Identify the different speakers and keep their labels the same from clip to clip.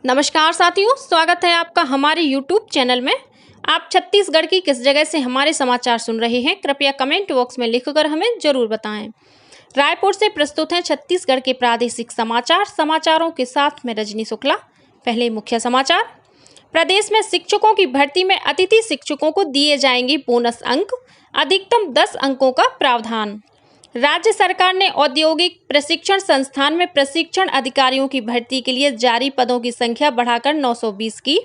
Speaker 1: नमस्कार साथियों, स्वागत है आपका हमारे YouTube चैनल में। आप छत्तीसगढ़ की किस जगह से हमारे समाचार सुन रहे हैं, कृपया कमेंट बॉक्स में लिखकर हमें जरूर बताएं। रायपुर से प्रस्तुत हैं छत्तीसगढ़ के प्रादेशिक समाचार। समाचारों के साथ मैं रजनी शुक्ला। पहले मुख्य समाचार। प्रदेश में शिक्षकों की भर्ती में अतिथि शिक्षकों को दिए जाएंगे बोनस अंक, अधिकतम 10 अंकों का प्रावधान। राज्य सरकार ने औद्योगिक प्रशिक्षण संस्थान में प्रशिक्षण अधिकारियों की भर्ती के लिए जारी पदों की संख्या बढ़ाकर 920 की।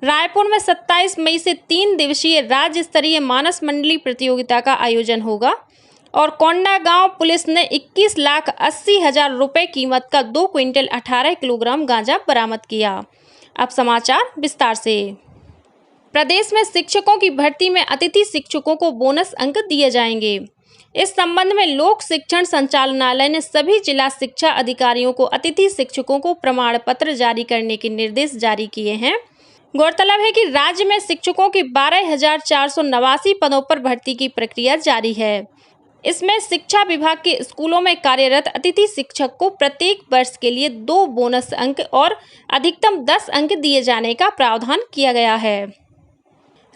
Speaker 1: रायपुर में 27 मई से 3 दिवसीय राज्य स्तरीय मानस मंडली प्रतियोगिता का आयोजन होगा। और कोंडागांव पुलिस ने 21,80,000 रुपये कीमत का 2 क्विंटल 18 किलोग्राम गांजा बरामद किया। अब समाचार विस्तार से। प्रदेश में शिक्षकों की भर्ती में अतिथि शिक्षकों को बोनस अंक दिए जाएंगे। इस संबंध में लोक शिक्षण संचालनालय ने सभी जिला शिक्षा अधिकारियों को अतिथि शिक्षकों को प्रमाण पत्र जारी करने के निर्देश जारी किए हैं। गौरतलब है कि राज्य में शिक्षकों की 12,489 पदों पर भर्ती की प्रक्रिया जारी है। इसमें शिक्षा विभाग के स्कूलों में कार्यरत अतिथि शिक्षक को प्रत्येक वर्ष के लिए 2 बोनस अंक और अधिकतम 10 अंक दिए जाने का प्रावधान किया गया है।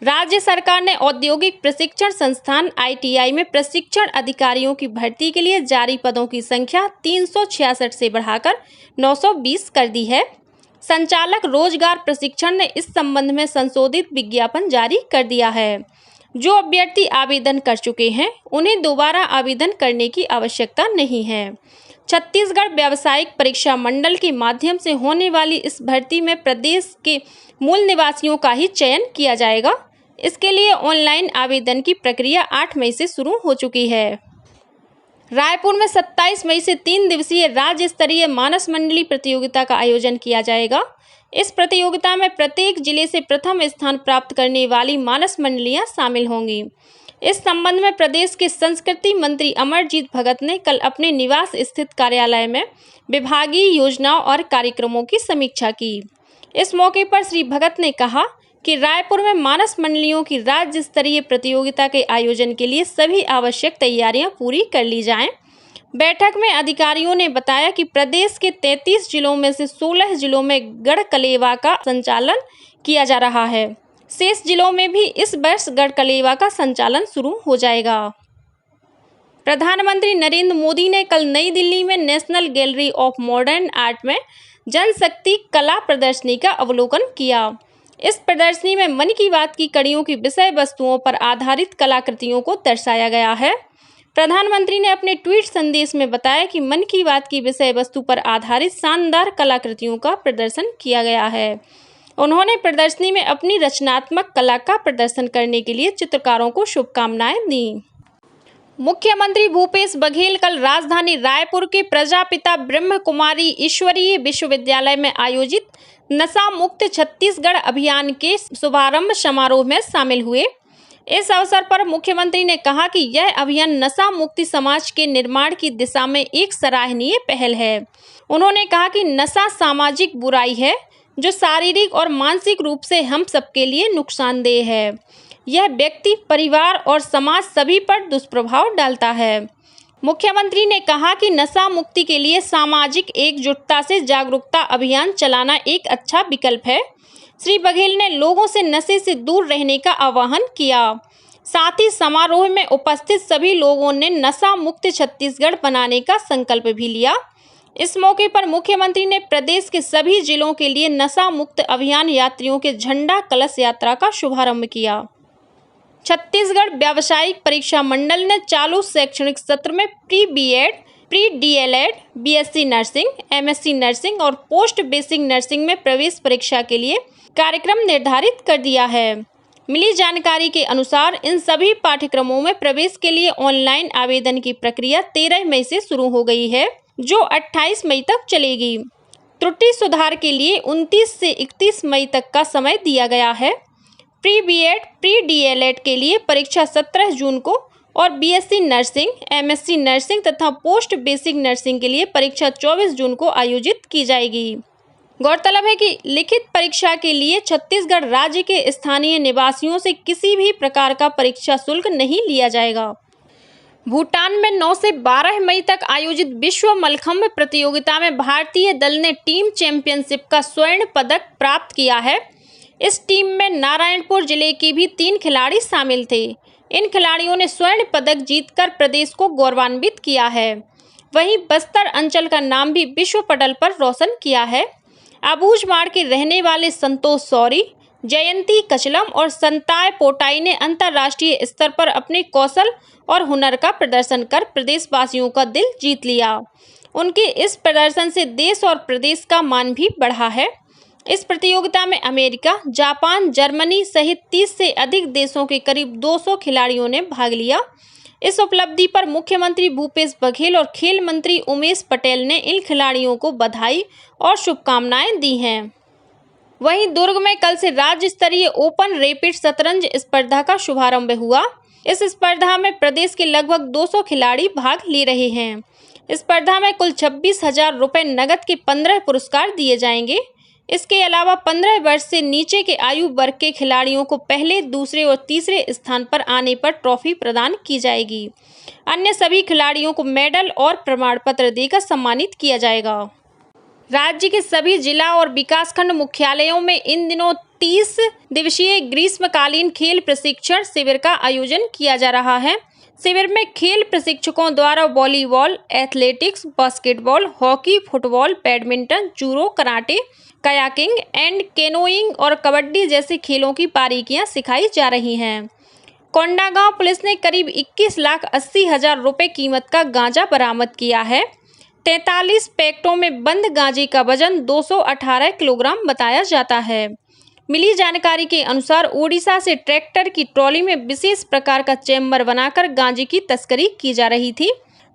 Speaker 1: राज्य सरकार ने औद्योगिक प्रशिक्षण संस्थान ITI में प्रशिक्षण अधिकारियों की भर्ती के लिए जारी पदों की संख्या 366 से बढ़ाकर 920 कर दी है। संचालक रोजगार प्रशिक्षण ने इस संबंध में संशोधित विज्ञापन जारी कर दिया है। जो अभ्यर्थी आवेदन कर चुके हैं उन्हें दोबारा आवेदन करने की आवश्यकता नहीं है। छत्तीसगढ़ व्यावसायिक परीक्षा मंडल के माध्यम से होने वाली इस भर्ती में प्रदेश के मूल निवासियों का ही चयन किया जाएगा। इसके लिए ऑनलाइन आवेदन की प्रक्रिया 8 मई से शुरू हो चुकी है। रायपुर में 27 मई से 3 दिवसीय राज्य स्तरीय मानस मंडली प्रतियोगिता का आयोजन किया जाएगा। इस प्रतियोगिता में प्रत्येक जिले से प्रथम स्थान प्राप्त करने वाली मानस मंडलियां शामिल होंगी। इस संबंध में प्रदेश के संस्कृति मंत्री अमरजीत भगत ने कल अपने निवास स्थित कार्यालय में विभागीय योजनाओं और कार्यक्रमों की समीक्षा की। इस मौके पर श्री भगत ने कहा कि रायपुर में मानस मंडलियों की राज्य स्तरीय प्रतियोगिता के आयोजन के लिए सभी आवश्यक तैयारियां पूरी कर ली जाएं। बैठक में अधिकारियों ने बताया कि प्रदेश के 33 जिलों में से 16 जिलों में गढ़कलेवा का संचालन किया जा रहा है। शेष जिलों में भी इस वर्ष गढ़कलेवा का संचालन शुरू हो जाएगा। प्रधानमंत्री नरेंद्र मोदी ने कल नई दिल्ली में national gallery of modern art में जनशक्ति कला प्रदर्शनी का अवलोकन किया। इस प्रदर्शनी में मन की बात की कड़ियों की विषय वस्तुओं पर आधारित कलाकृतियों को दर्शाया गया है। प्रधानमंत्री ने अपने ट्वीट संदेश में बताया कि मन की बात की विषय वस्तु पर आधारित शानदार कलाकृतियों का प्रदर्शन किया गया है। उन्होंने प्रदर्शनी में अपनी रचनात्मक कला का प्रदर्शन करने के लिए चित्रकारों को शुभकामनाएं दी। मुख्यमंत्री भूपेश बघेल कल राजधानी रायपुर के प्रजापिता ब्रह्म कुमारी ईश्वरीय विश्वविद्यालय में आयोजित नशा मुक्त छत्तीसगढ़ अभियान के शुभारंभ समारोह में शामिल हुए। इस अवसर पर मुख्यमंत्री ने कहा कि यह अभियान नशा मुक्ति समाज के निर्माण की दिशा में एक सराहनीय पहल है। उन्होंने कहा कि नशा सामाजिक बुराई है जो शारीरिक और मानसिक रूप से हम सबके लिए नुकसानदेह है। यह व्यक्ति, परिवार और समाज सभी पर दुष्प्रभाव डालता है। मुख्यमंत्री ने कहा कि नशा मुक्ति के लिए सामाजिक एकजुटता से जागरूकता अभियान चलाना एक अच्छा विकल्प है। श्री बघेल ने लोगों से नशे से दूर रहने का आह्वान किया। साथ ही समारोह में उपस्थित सभी लोगों ने नशा मुक्त छत्तीसगढ़ बनाने का संकल्प भी लिया। इस मौके पर मुख्यमंत्री ने प्रदेश के सभी जिलों के लिए नशा मुक्त अभियान यात्रियों के झंडा कलश यात्रा का शुभारंभ किया। छत्तीसगढ़ व्यावसायिक परीक्षा मंडल ने चालू शैक्षणिक सत्र में pre BEd, pre DLEd, BSc nursing, MSc nursing और पोस्ट बेसिक नर्सिंग में प्रवेश परीक्षा के लिए कार्यक्रम निर्धारित कर दिया है। मिली जानकारी के अनुसार इन सभी पाठ्यक्रमों में प्रवेश के लिए ऑनलाइन आवेदन की प्रक्रिया 13 मई से शुरू हो गई है, जो 28 मई तक चलेगी। त्रुटि सुधार के लिए 29 से 31 मई तक का समय दिया गया है। प्री BEd, प्री DLEd के लिए परीक्षा 17 जून को और BSc नर्सिंग, MSc नर्सिंग तथा पोस्ट बेसिक नर्सिंग के लिए परीक्षा 24 जून को आयोजित की जाएगी। गौरतलब है कि लिखित परीक्षा के लिए छत्तीसगढ़ राज्य के स्थानीय निवासियों से किसी भी प्रकार का परीक्षा शुल्क नहीं लिया जाएगा। भूटान में 9 से 12 मई तक आयोजित विश्व मलखंभ प्रतियोगिता में भारतीय दल ने टीम चैंपियनशिप का स्वर्ण पदक प्राप्त किया है। इस टीम में नारायणपुर जिले के भी 3 खिलाड़ी शामिल थे। इन खिलाड़ियों ने स्वर्ण पदक जीतकर प्रदेश को गौरवान्वित किया है। वहीं बस्तर अंचल का नाम भी विश्व पटल पर रोशन किया है। अबूझमाड़ के रहने वाले संतोष सौरी, जयंती कचलम और संताय पोटाई ने अंतर्राष्ट्रीय स्तर पर अपने कौशल और हुनर का प्रदर्शन कर प्रदेशवासियों का दिल जीत लिया। उनके इस प्रदर्शन से देश और प्रदेश का मान भी बढ़ा है। इस प्रतियोगिता में अमेरिका, जापान, जर्मनी सहित 30 से अधिक देशों के करीब 200 खिलाड़ियों ने भाग लिया। इस उपलब्धि पर मुख्यमंत्री भूपेश बघेल और खेल मंत्री उमेश पटेल ने इन खिलाड़ियों को बधाई और शुभकामनाएं दी हैं। वहीं दुर्ग में कल से राज्य स्तरीय ओपन रैपिड शतरंज स्पर्धा का शुभारंभ हुआ। इस स्पर्धा में प्रदेश के लगभग 200 खिलाड़ी भाग ले रहे हैं। स्पर्धा में कुल 26,000 रुपये नगद के 15 पुरस्कार दिए जाएंगे। इसके अलावा 15 वर्ष से नीचे के आयु वर्ग के खिलाड़ियों को पहले, दूसरे और तीसरे स्थान पर आने पर ट्रॉफी प्रदान की जाएगी। अन्य सभी खिलाड़ियों को मेडल और प्रमाण पत्र देकर सम्मानित किया जाएगा। राज्य के सभी जिला और विकासखंड मुख्यालयों में इन दिनों 30 दिवसीय ग्रीष्मकालीन खेल प्रशिक्षण शिविर का आयोजन किया जा रहा है। शिविर में खेल प्रशिक्षकों द्वारा volleyball, athletics, basketball, hockey, football, badminton, judo, karate, kayaking and canoeing और कबड्डी जैसे खेलों की बारीकियां सिखाई जा रही हैं। कोंडागांव पुलिस ने करीब 21,80,000 रुपये कीमत का गांजा बरामद किया है। 43 पैकेटों में बंद गांजे का वजन 218 किलोग्राम बताया जाता है। मिली जानकारी के अनुसार ओडिशा से ट्रैक्टर की ट्रॉली में विशेष प्रकार का चैम्बर बनाकर गांजे की तस्करी की जा रही थी।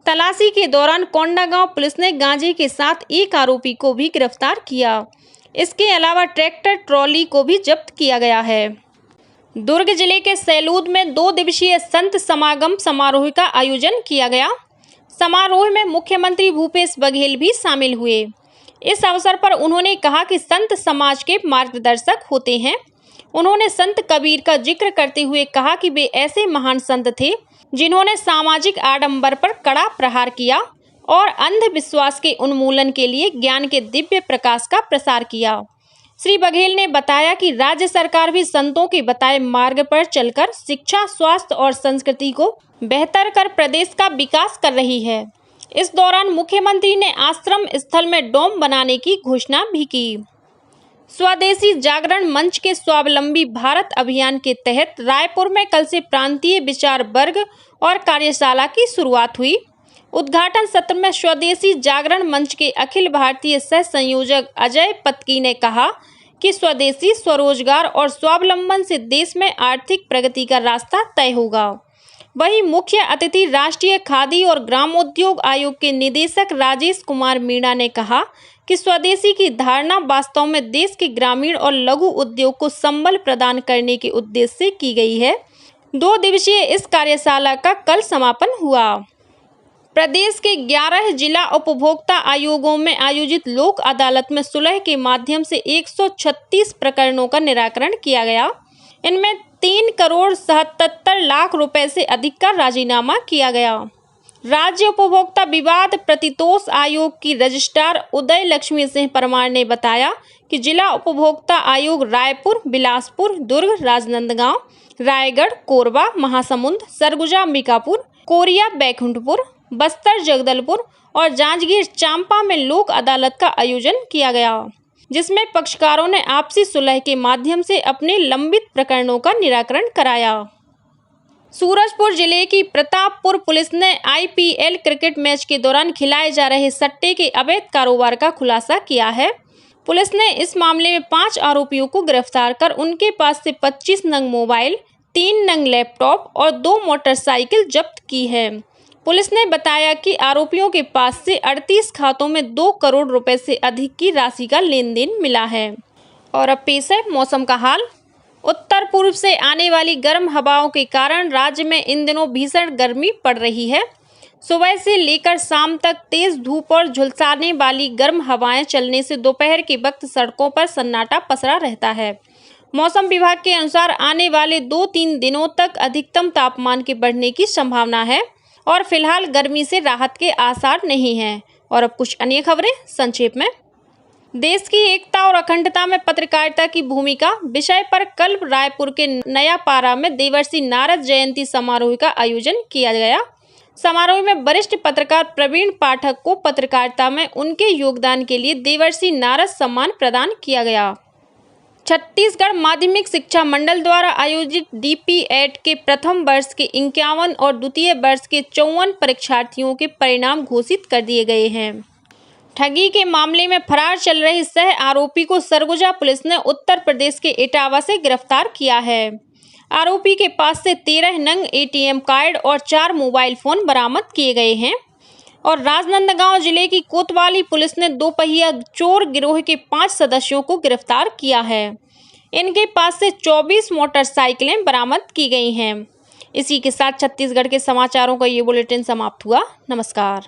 Speaker 1: तलाशी के दौरान कोंडागांव पुलिस ने गांजे के साथ एक आरोपी को भी गिरफ्तार किया। इसके अलावा ट्रैक्टर ट्रॉली को भी जब्त किया गया है। दुर्ग जिले के सैलूद में 2 दिवसीय संत समागम समारोह का आयोजन किया गया। समारोह में मुख्यमंत्री भूपेश बघेल भी शामिल हुए। इस अवसर पर उन्होंने कहा कि संत समाज के मार्गदर्शक होते हैं। उन्होंने संत कबीर का जिक्र करते हुए कहा कि वे ऐसे महान संत थे जिन्होंने सामाजिक आडंबर पर कड़ा प्रहार किया और अंधविश्वास के उन्मूलन के लिए ज्ञान के दिव्य प्रकाश का प्रसार किया। श्री बघेल ने बताया कि राज्य सरकार भी संतों के बताए मार्ग पर चलकर शिक्षा, स्वास्थ्य और संस्कृति को बेहतर कर प्रदेश का विकास कर रही है। इस दौरान मुख्यमंत्री ने आश्रम स्थल में डोम बनाने की घोषणा भी की। स्वदेशी जागरण मंच के स्वावलंबी भारत अभियान के तहत रायपुर में कल से प्रांतीय विचार वर्ग और कार्यशाला की शुरुआत हुई। उद्घाटन सत्र में स्वदेशी जागरण मंच के अखिल भारतीय सह संयोजक अजय पत्की ने कहा कि स्वदेशी, स्वरोजगार और स्वावलंबन से देश में आर्थिक प्रगति का रास्ता तय होगा। वहीं मुख्य अतिथि राष्ट्रीय खादी और ग्रामोद्योग आयोग के निदेशक राजेश कुमार मीणा ने कहा कि स्वदेशी की धारणा वास्तव में देश के ग्रामीण और लघु उद्योग को संबल प्रदान करने के उद्देश्य से की गई है। 2 दिवसीय इस कार्यशाला का कल समापन हुआ। प्रदेश के 11 जिला उपभोक्ता आयोगों में आयोजित लोक अदालत में सुलह के माध्यम से 136 प्रकरणों का निराकरण किया गया। इनमें 3,77,00,000 रुपए से अधिक का राजीनामा किया गया। राज्य उपभोक्ता विवाद प्रतितोष आयोग की रजिस्ट्रार उदय लक्ष्मी सिंह परमार ने बताया कि जिला उपभोक्ता आयोग रायपुर, बिलासपुर, दुर्ग, राजनांदगांव, रायगढ़, कोरबा, महासमुंद, सरगुजा, अंबिकापुर, कोरिया, बैकुंठपुर, बस्तर, जगदलपुर और जांजगीर चांपा में लोक अदालत का आयोजन किया गया, जिसमें पक्षकारों ने आपसी सुलह के माध्यम से अपने लंबित प्रकरणों का निराकरण कराया। सूरजपुर जिले की प्रतापपुर पुलिस ने IPL क्रिकेट मैच के दौरान खिलाए जा रहे सट्टे के अवैध कारोबार का खुलासा किया है। पुलिस ने इस मामले में 5 आरोपियों को गिरफ्तार कर उनके पास से 25 नंग मोबाइल, 3 नंग लैपटॉप और 2 मोटरसाइकिल जब्त की है। पुलिस ने बताया कि आरोपियों के पास से 38 खातों में 2 करोड़ रुपए से अधिक की राशि का लेन देन मिला है। और अब पेश है मौसम का हाल। उत्तर पूर्व से आने वाली गर्म हवाओं के कारण राज्य में इन दिनों भीषण गर्मी पड़ रही है। सुबह से लेकर शाम तक तेज धूप और झुलसाने वाली गर्म हवाएं चलने से दोपहर के वक्त सड़कों पर सन्नाटा पसरा रहता है। मौसम विभाग के अनुसार आने वाले 2-3 दिनों तक अधिकतम तापमान के बढ़ने की संभावना है और फिलहाल गर्मी से राहत के आसार नहीं हैं। और अब कुछ अन्य खबरें संक्षेप में। देश की एकता और अखंडता में पत्रकारिता की भूमिका विषय पर कल रायपुर के नयापारा में देवर्षि नारद जयंती समारोह का आयोजन किया गया। समारोह में वरिष्ठ पत्रकार प्रवीण पाठक को पत्रकारिता में उनके योगदान के लिए देवर्षि नारद सम्मान प्रदान किया गया। छत्तीसगढ़ माध्यमिक शिक्षा मंडल द्वारा आयोजित DP-8 के प्रथम वर्ष के 51 और द्वितीय वर्ष के 54 परीक्षार्थियों के परिणाम घोषित कर दिए गए हैं। ठगी के मामले में फरार चल रहे सह आरोपी को सरगुजा पुलिस ने उत्तर प्रदेश के इटावा से गिरफ्तार किया है। आरोपी के पास से 13 नंग ATM कार्ड और 4 मोबाइल फोन बरामद किए गए हैं। और राजनांदगांव जिले की कोतवाली पुलिस ने दोपहिया चोर गिरोह के 5 सदस्यों को गिरफ्तार किया है। इनके पास से 24 मोटरसाइकिलें बरामद की गई हैं। इसी के साथ छत्तीसगढ़ के समाचारों का ये बुलेटिन समाप्त हुआ। नमस्कार।